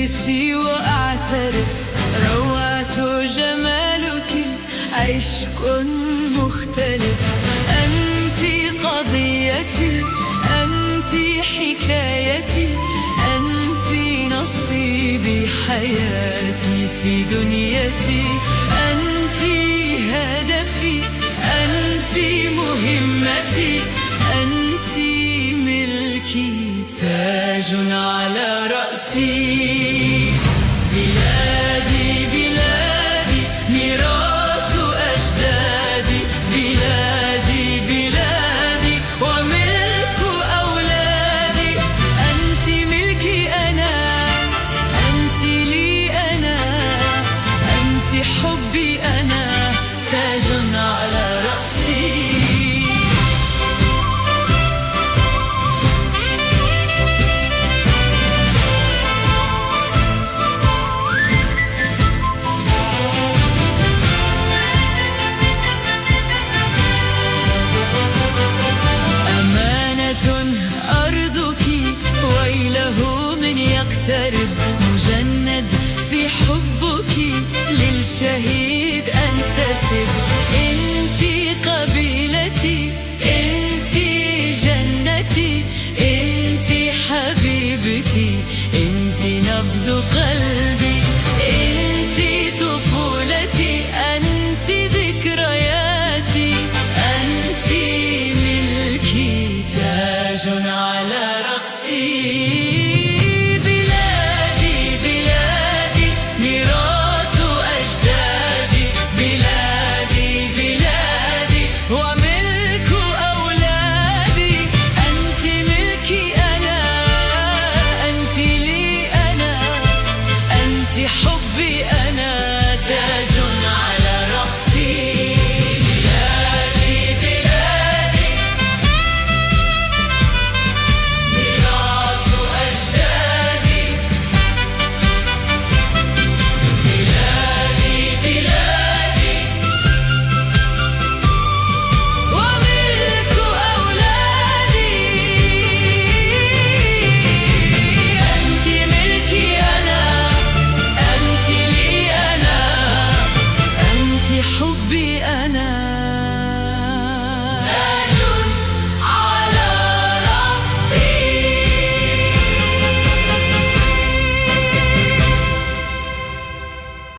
نفسي وأعترف روعة جمالك عشق مختلف. أنت قضيتي، أنت حكايتي، أنت نصيبي حياتي في دنيتي. أنت هدفي، أنت مهمتي، أنت ملكي تاج على رأسي. بلادي بلادي ميراث أجدادي، بلادي بلادي وملك أولادي. أنت ملكي أنا، أنت لي أنا، أنت حبي أنا، تاج على رأسي. يقترب مجند في حبك للشهيد أنتسب.